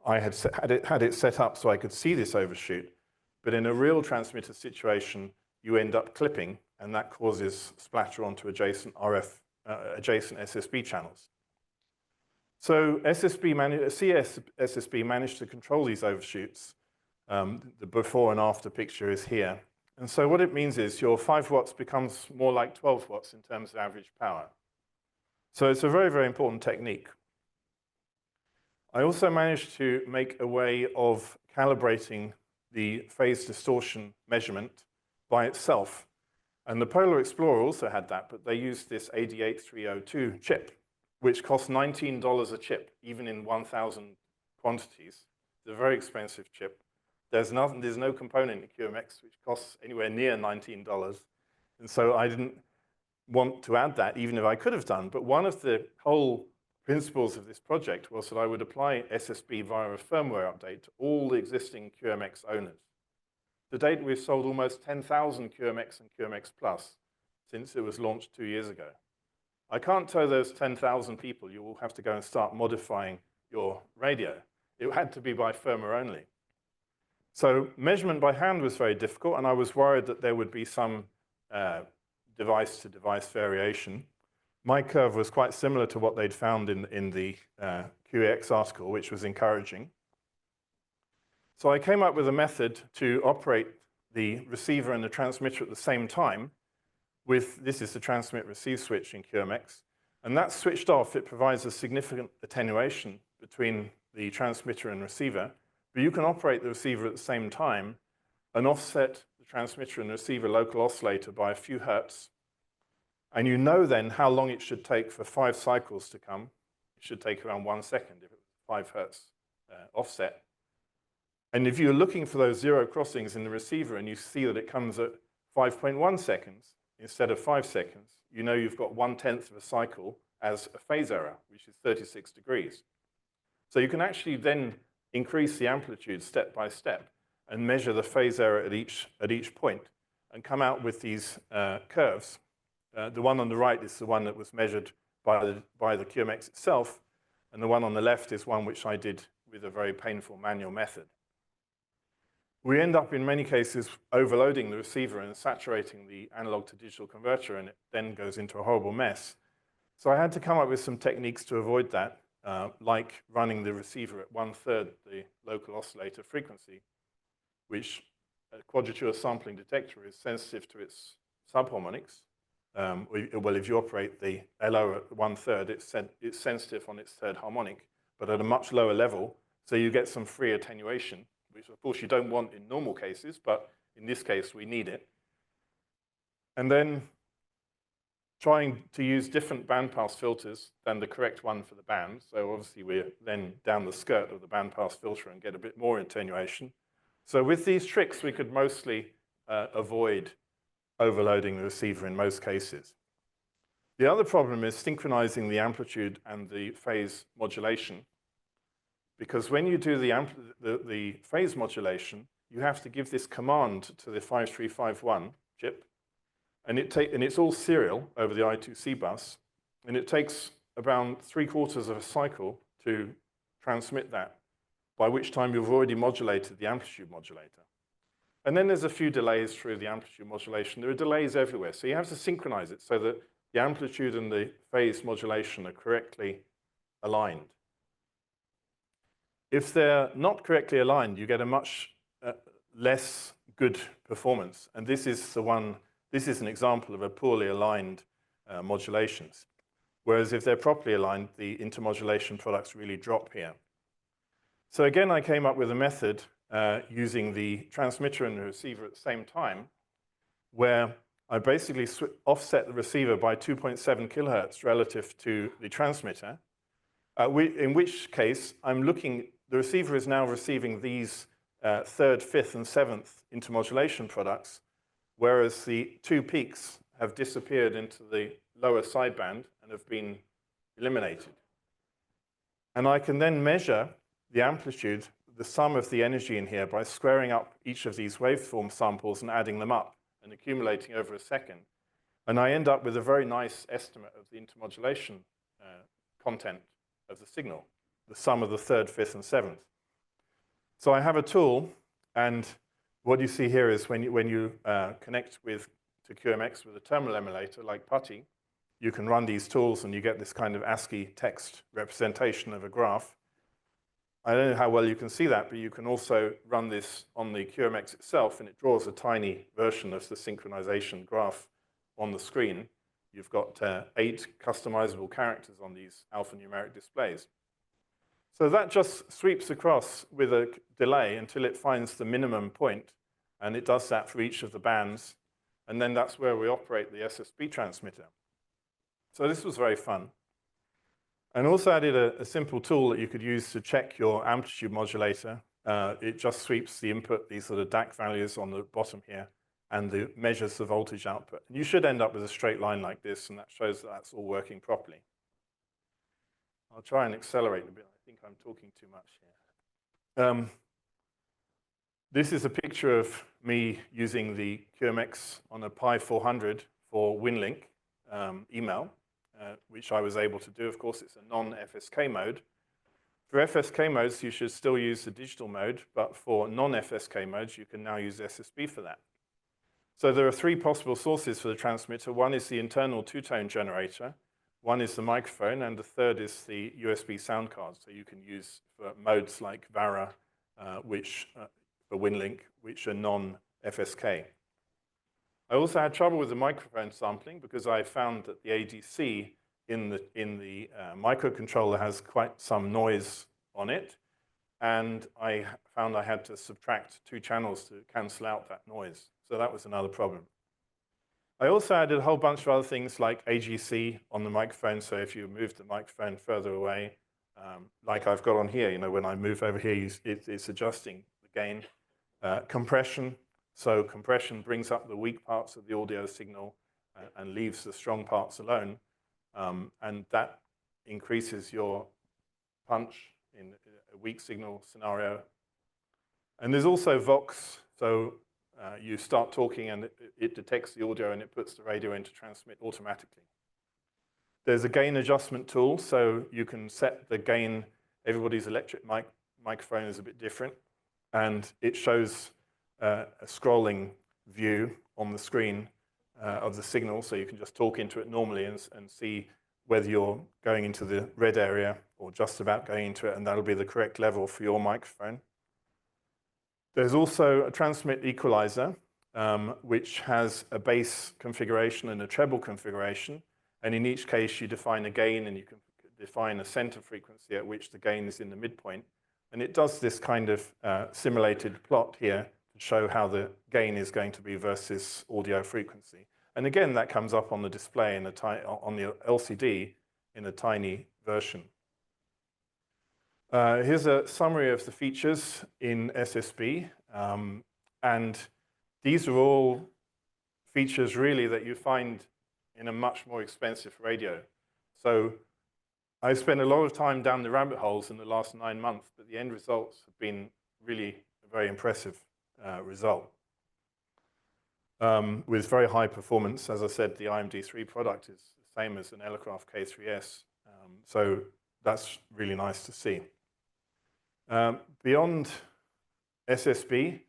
I had it set up so I could see this overshoot, but in a real transmitter situation, you end up clipping, and that causes splatter onto adjacent adjacent SSB channels. So CSSB managed to control these overshoots. The before and after picture is here. And so what it means is your 5 watts becomes more like 12 watts in terms of average power. So it's a very, very important technique. I also managed to make a way of calibrating the phase distortion measurement by itself. And the Polar Explorer also had that, but they used this 88302 chip, which costs $19 a chip, even in 1,000 quantities. It's a very expensive chip. There's no component in QMX which costs anywhere near $19. And so I didn't want to add that, even if I could have done. But one of the whole principles of this project was that I would apply SSB via a firmware update to all the existing QMX owners. To date, we've sold almost 10,000 QMX and QMX Plus since it was launched 2 years ago. I can't tell those 10,000 people you will have to go and start modifying your radio. It had to be by firmware only. So measurement by hand was very difficult, and I was worried that there would be some device-to-device variation. My curve was quite similar to what they'd found in the QMX article, which was encouraging. So I came up with a method to operate the receiver and the transmitter at the same time. This is the transmit-receive switch in QMX. And that's switched off. It provides a significant attenuation between the transmitter and receiver. But you can operate the receiver at the same time and offset the transmitter and receiver local oscillator by a few hertz. And you know then how long it should take for 5 cycles to come. It should take around 1 second if it was 5 hertz offset. And if you're looking for those zero crossings in the receiver and you see that it comes at 5.1 seconds instead of 5 seconds, you know you've got 1/10 of a cycle as a phase error, which is 36 degrees. So you can actually then increase the amplitude step by step and measure the phase error at each point and come out with these curves. The one on the right is the one that was measured by the QMX itself, and the one on the left is one which I did with a very painful manual method. We end up, in many cases, overloading the receiver and saturating the analog to digital converter, and it then goes into a horrible mess. So I had to come up with some techniques to avoid that, like running the receiver at 1/3 the local oscillator frequency, which a quadrature sampling detector is sensitive to its subharmonics. Well, if you operate the LO at 1/3, it's sensitive on its third harmonic, but at a much lower level, so you get some free attenuation, which of course you don't want in normal cases, but in this case we need it. And then trying to use different bandpass filters than the correct one for the band. So obviously we're then down the skirt of the bandpass filter and get a bit more attenuation. So with these tricks, we could mostly avoid overloading the receiver in most cases. The other problem is synchronizing the amplitude and the phase modulation, because when you do the phase modulation, you have to give this command to the 5351 chip, and it's all serial over the I2C bus, and it takes around 3/4 of a cycle to transmit that, by which time you've already modulated the amplitude modulator. And then there's a few delays through the amplitude modulation. There are delays everywhere, so you have to synchronize it so that the amplitude and the phase modulation are correctly aligned. If they're not correctly aligned, you get a much less good performance. And this is an example of a poorly aligned modulations. Whereas if they're properly aligned, the intermodulation products really drop here. So again, I came up with a method using the transmitter and the receiver at the same time, where I basically offset the receiver by 2.7 kilohertz relative to the transmitter, in which case the receiver is now receiving these 3rd, 5th, and 7th intermodulation products, whereas the 2 peaks have disappeared into the lower sideband and have been eliminated. And I can then measure the amplitude, the sum of the energy in here, by squaring up each of these waveform samples and adding them up and accumulating over a second. And I end up with a very nice estimate of the intermodulation content of the signal, the sum of the 3rd, 5th, and 7th. So I have a tool, and what you see here is when you connect to QMX with a terminal emulator like PuTTY, you can run these tools and you get this kind of ASCII text representation of a graph. I don't know how well you can see that, but you can also run this on the QMX itself, and it draws a tiny version of the synchronization graph on the screen. You've got 8 customizable characters on these alphanumeric displays. So that just sweeps across with a delay until it finds the minimum point, and it does that for each of the bands, and then that's where we operate the SSB transmitter. So this was very fun. And also added a simple tool that you could use to check your amplitude modulator. It just sweeps the input, these sort of DAC values on the bottom here, and measures the voltage output. And you should end up with a straight line like this, and that shows that that's all working properly. I'll try and accelerate a bit. I think I'm talking too much here. This is a picture of me using the QMX on a Pi 400 for WinLink email. Which I was able to do. Of course, it's a non-FSK mode. For FSK modes, you should still use the digital mode, but for non-FSK modes, you can now use SSB for that. So there are 3 possible sources for the transmitter. One is the internal 2-tone generator, one is the microphone, and the third is the USB sound card. So you can use for modes like VARA, for WinLink, which are non-FSK. I also had trouble with the microphone sampling because I found that the ADC in the microcontroller has quite some noise on it, and I found I had to subtract 2 channels to cancel out that noise. So that was another problem. I also added a whole bunch of other things like AGC on the microphone, so if you move the microphone further away, like I've got on here, when I move over here, it's adjusting the gain. Compression. So compression brings up the weak parts of the audio signal and leaves the strong parts alone. And that increases your punch in a weak signal scenario. And there's also Vox. So you start talking and it detects the audio and it puts the radio in to transmit automatically. There's a gain adjustment tool. So you can set the gain. Everybody's electric microphone is a bit different. And it shows a scrolling view on the screen of the signal, so you can just talk into it normally and see whether you're going into the red area or just about going into it, and that'll be the correct level for your microphone. There's also a transmit equalizer, which has a bass configuration and a treble configuration, and in each case you define a gain and you can define a center frequency at which the gain is in the midpoint, and it does this kind of simulated plot here to show how the gain is going to be versus audio frequency. And again, that comes up on the display on the LCD in a tiny version. Here's a summary of the features in SSB. And these are all features really that you find in a much more expensive radio. So I spent a lot of time down the rabbit holes in the last 9 months, but the end results have been really a very impressive result. With very high performance, as I said, the IMD3 product is the same as an Elecraft K3S. So that's really nice to see. Beyond SSB,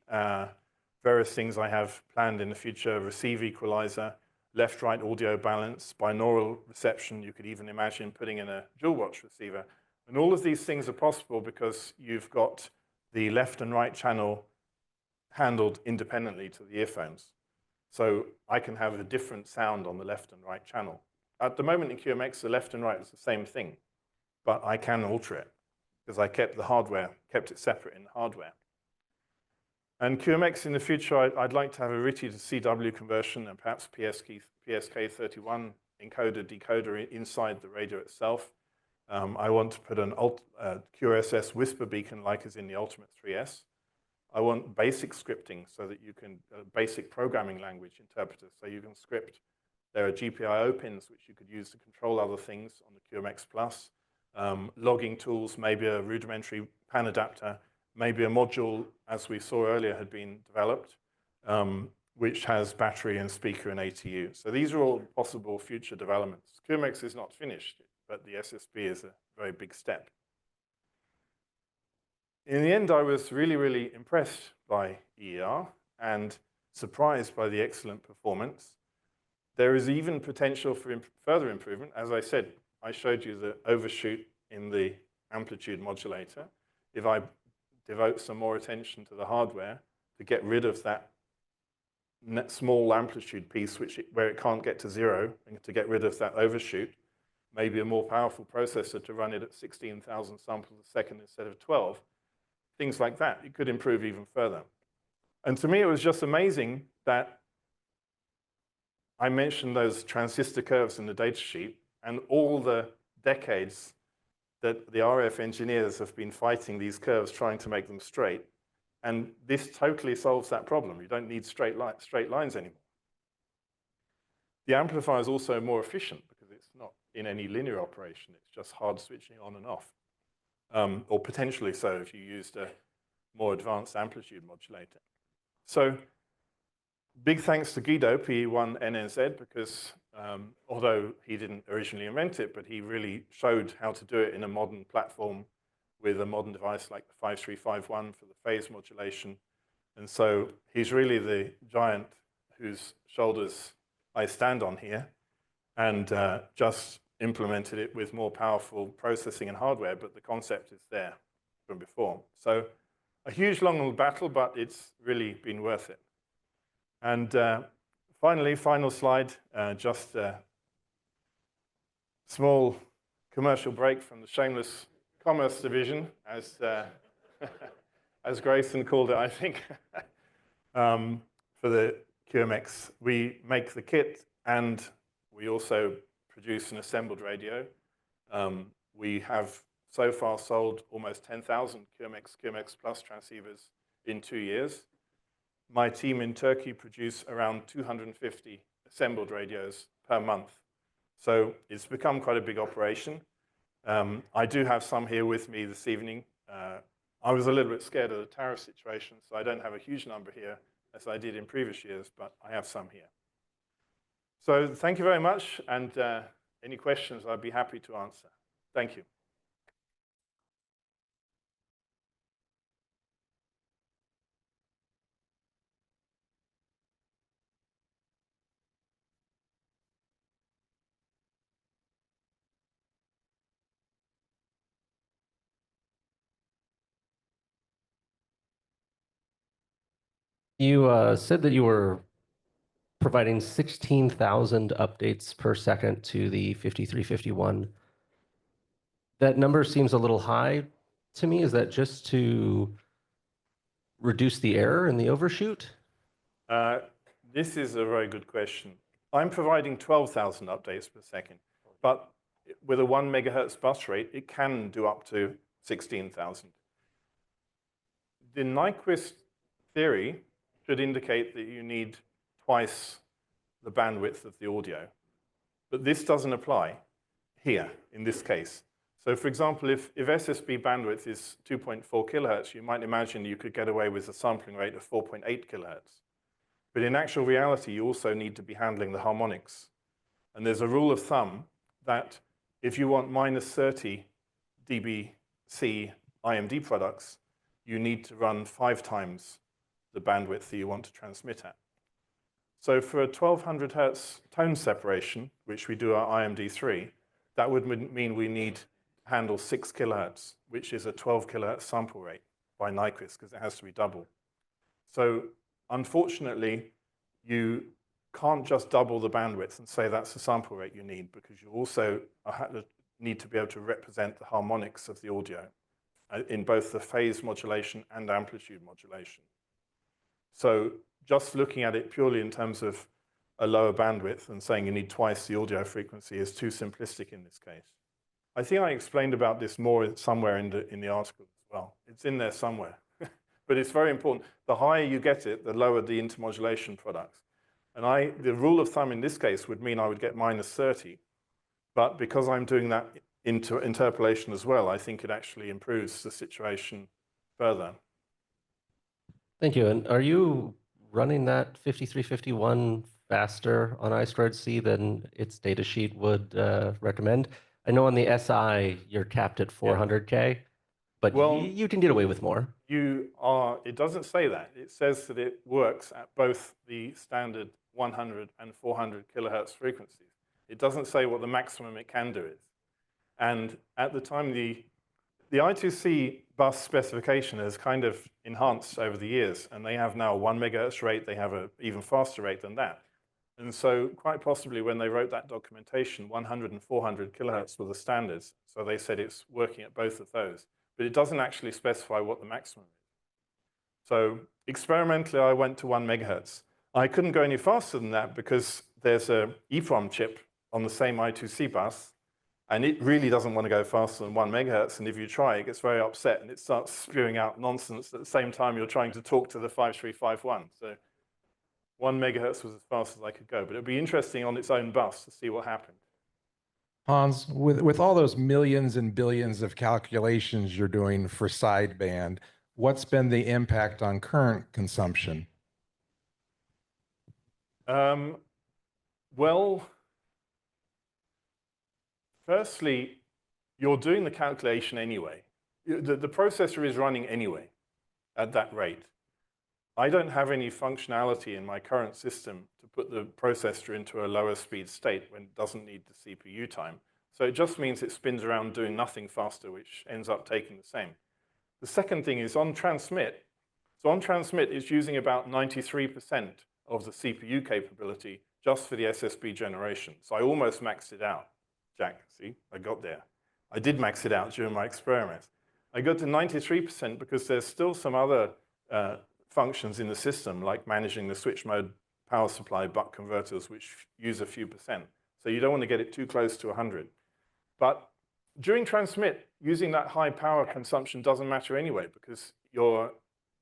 various things I have planned in the future: receive equalizer, left-right audio balance, binaural reception. You could even imagine putting in a dual watch receiver. And all of these things are possible because you've got the left and right channel handled independently to the earphones. So I can have a different sound on the left and right channel. At the moment in QMX, the left and right is the same thing, but I can alter it because I kept it separate in the hardware. And QMX in the future, I'd like to have a RTTY to CW conversion and perhaps PSK31 encoder, decoder inside the radio itself. I want to put an QRSS whisper beacon like is in the Ultimate 3S. I want basic scripting so that you can, basic programming language interpreters, so you can script. There are GPIO pins which you could use to control other things on the QMX Plus. Logging tools, maybe a rudimentary pan adapter, maybe a module, as we saw earlier, had been developed, which has battery and speaker and ATU. So these are all possible future developments. QMX is not finished, but the SSB is a very big step. In the end, I was really, really impressed by EER and surprised by the excellent performance. There is even potential for further improvement. As I said, I showed you the overshoot in the amplitude modulator. If I devote some more attention to the hardware to get rid of that small amplitude piece where it can't get to 0, and to get rid of that overshoot, maybe a more powerful processor to run it at 16,000 samples a second instead of 12, things like that, it could improve even further. And to me, it was just amazing that I mentioned those transistor curves in the data sheet and all the decades that the RF engineers have been fighting these curves, trying to make them straight. And this totally solves that problem. You don't need straight lines anymore. The amplifier is also more efficient because it's not in any linear operation. It's just hard switching on and off. Or potentially so if you used a more advanced amplitude modulator. So big thanks to Guido, PE1NNZ, because although he didn't originally invent it, but he really showed how to do it in a modern platform with a modern device like the 5351 for the phase modulation. And so he's really the giant whose shoulders I stand on here, and just implemented it with more powerful processing and hardware, but the concept is there from before. So a huge, long battle, but it's really been worth it. And finally, final slide, just a small commercial break from the shameless commerce division, as as Grayson called it, I think, for the QMX. We make the kit, and we also produce an assembled radio. We have so far sold almost 10,000 QMX Plus transceivers in 2 years. My team in Turkey produce around 250 assembled radios per month. So it's become quite a big operation. I do have some here with me this evening. I was a little bit scared of the tariff situation, so I don't have a huge number here as I did in previous years, but I have some here. So thank you very much, and any questions I'd be happy to answer. Thank you. You said that you were providing 16,000 updates per second to the 5351. That number seems a little high to me. Is that just to reduce the error in the overshoot? This is a very good question. I'm providing 12,000 updates per second, but with a 1 megahertz bus rate, it can do up to 16,000. The Nyquist theory should indicate that you need twice the bandwidth of the audio. But this doesn't apply here in this case. So for example, if SSB bandwidth is 2.4 kilohertz, you might imagine you could get away with a sampling rate of 4.8 kilohertz. But in actual reality, you also need to be handling the harmonics. And there's a rule of thumb that if you want minus 30 dBc IMD products, you need to run 5 times the bandwidth that you want to transmit at. So for a 1200 hertz tone separation, which we do our IMD3, that would mean we need to handle 6 kilohertz, which is a 12 kilohertz sample rate by Nyquist, because it has to be double. So unfortunately, you can't just double the bandwidth and say that's the sample rate you need, because you also need to be able to represent the harmonics of the audio in both the phase modulation and amplitude modulation. So just looking at it purely in terms of a lower bandwidth and saying you need twice the audio frequency is too simplistic in this case. I think I explained about this more somewhere in the article as well. It's in there somewhere. But it's very important. The higher you get it, the lower the intermodulation products. And the rule of thumb in this case would mean I would get minus 30. But because I'm doing that interpolation as well, I think it actually improves the situation further. Thank you. And are you running that 5351 faster on I2C than its datasheet would recommend? I know on the SI, you're capped at 400K, but well, you can get away with more. It doesn't say that. It says that it works at both the standard 100 and 400 kilohertz frequencies. It doesn't say what the maximum it can do is. And at the time, the I2C bus specification has kind of enhanced over the years, and they have now a 1 megahertz rate. They have an even faster rate than that. And so quite possibly when they wrote that documentation, 100 and 400 kilohertz were the standards. So they said it's working at both of those. But it doesn't actually specify what the maximum is. So experimentally, I went to 1 megahertz. I couldn't go any faster than that because there's an EEPROM chip on the same I2C bus, and it really doesn't want to go faster than 1 megahertz. And if you try, it gets very upset, and it starts spewing out nonsense at the same time you're trying to talk to the 5351. So 1 megahertz was as fast as I could go. But it would be interesting on its own bus to see what happened. Hans, with all those millions and billions of calculations you're doing for sideband, what's been the impact on current consumption? Well, firstly, you're doing the calculation anyway. The processor is running anyway at that rate. I don't have any functionality in my current system to put the processor into a lower speed state when it doesn't need the CPU time. So it just means it spins around doing nothing faster, which ends up taking the same. The second thing is on transmit. So on transmit, it's using about 93% of the CPU capability just for the SSB generation. So I almost maxed it out. Jack, see, I got there. I did max it out during my experiments. I got to 93% because there's still some other functions in the system, like managing the switch mode power supply buck converters, which use a few percent. So you don't want to get it too close to 100. But during transmit, using that high power consumption doesn't matter anyway, because your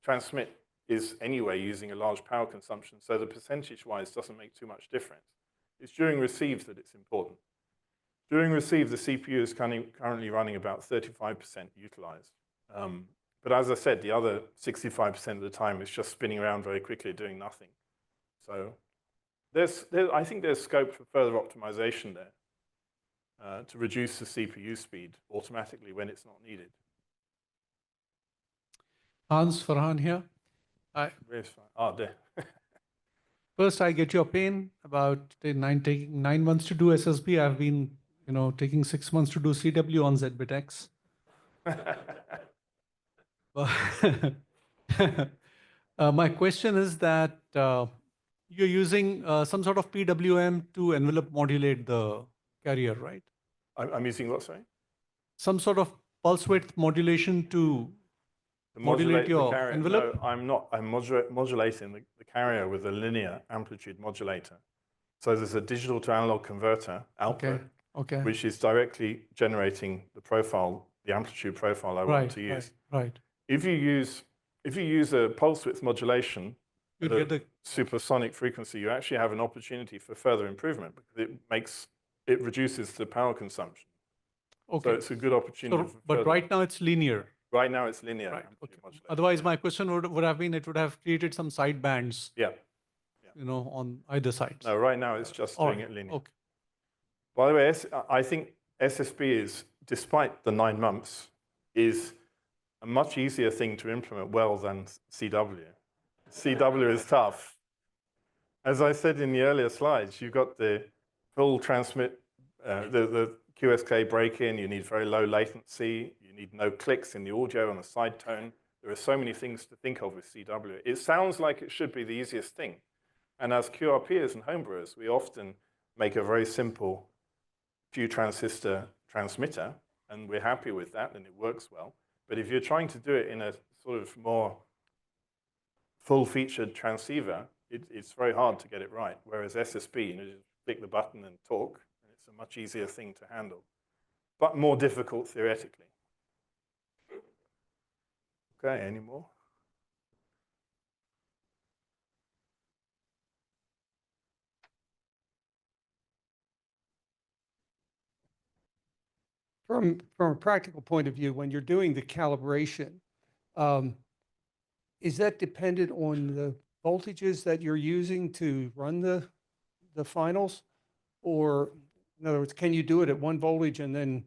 transmit is anyway using a large power consumption. So the percentage-wise doesn't make too much difference. It's during receive that it's important. During receive, the CPU is currently running about 35% utilized. But as I said, the other 65% of the time is just spinning around very quickly, doing nothing. So I think there's scope for further optimization there to reduce the CPU speed automatically when it's not needed. Hans, Farhan here. There. First, I get your pain about taking 9 months to do SSB. I've been, taking 6 months to do CW on ZBitX. My question is that you're using some sort of PWM to envelope modulate the carrier, right? I'm using what, sorry? Some sort of pulse width modulation to modulate your envelope? No, I'm not. I'm modulating the carrier with a linear amplitude modulator. So there's a digital to analog converter output, which is directly generating the profile, the amplitude profile I want to use. Right. If you use a pulse width modulation at a supersonic frequency, you actually have an opportunity for further improvement because it makes it reduces the power consumption. So Okay. it's a good opportunity. So, but right now it's linear. Right now it's linear. Right. amplitude Okay. modulation. Otherwise, my question would have been, it would have created some side bands, Yeah. you know, on either sides. No, right now it's just All doing right. it linear. Okay. By the way, I think SSB is, despite the 9 months, is a much easier thing to implement well than CW. CW is tough. As I said in the earlier slides, you've got the full transmit, the QSK break-in, you need very low latency, you need no clicks in the audio and the side tone. There are so many things to think of with CW. It sounds like it should be the easiest thing. And as QRPers and homebrewers, we often make a very simple few transistor transmitter, and we're happy with that, and it works well. But if you're trying to do it in a sort of more full-featured transceiver, it's very hard to get it right. Whereas SSB, you know, just click the button and talk, and it's a much easier thing to handle, but more difficult theoretically. Okay, any more? From a practical point of view, when you're doing the calibration, is that dependent on the voltages that you're using to run the finals? Or in other words, can you do it at one voltage and then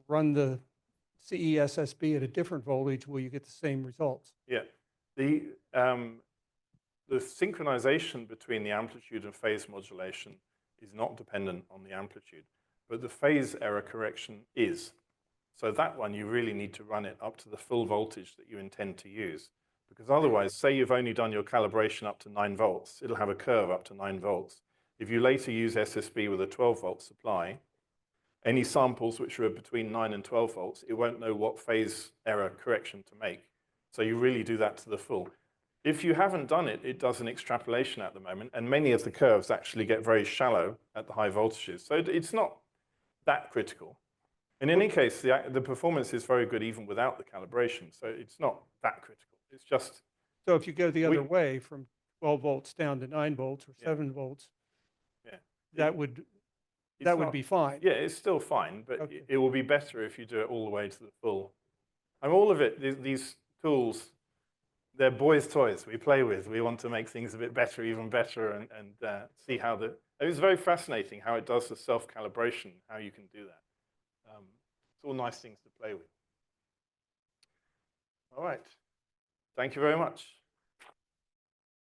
run the CESSB at a different voltage where you get the same results? Yeah, the synchronization between the amplitude and phase modulation is not dependent on the amplitude, but the phase error correction is. So that one, you really need to run it up to the full voltage that you intend to use. Because otherwise, say you've only done your calibration up to 9 volts, it'll have a curve up to 9 volts. If you later use SSB with a 12-volt supply, any samples which are between 9 and 12 volts, it won't know what phase error correction to make. So you really do that to the full. If you haven't done it, it does an extrapolation at the moment, and many of the curves actually get very shallow at the high voltages. So it's not that critical. In any case, the performance is very good even without the calibration, so it's not that critical. It's just... So if you go the other way from 12 volts down to 9 volts or 7 volts, that would be fine. Yeah, it's still fine, but Okay. it will be better if you do it all the way to the full. And all of it, these tools, they're boys' toys we play with. We want to make things a bit better, even better, and see how the... It's very fascinating how it does the self-calibration, how you can do that. It's all nice things to play with. All right. Thank you very much.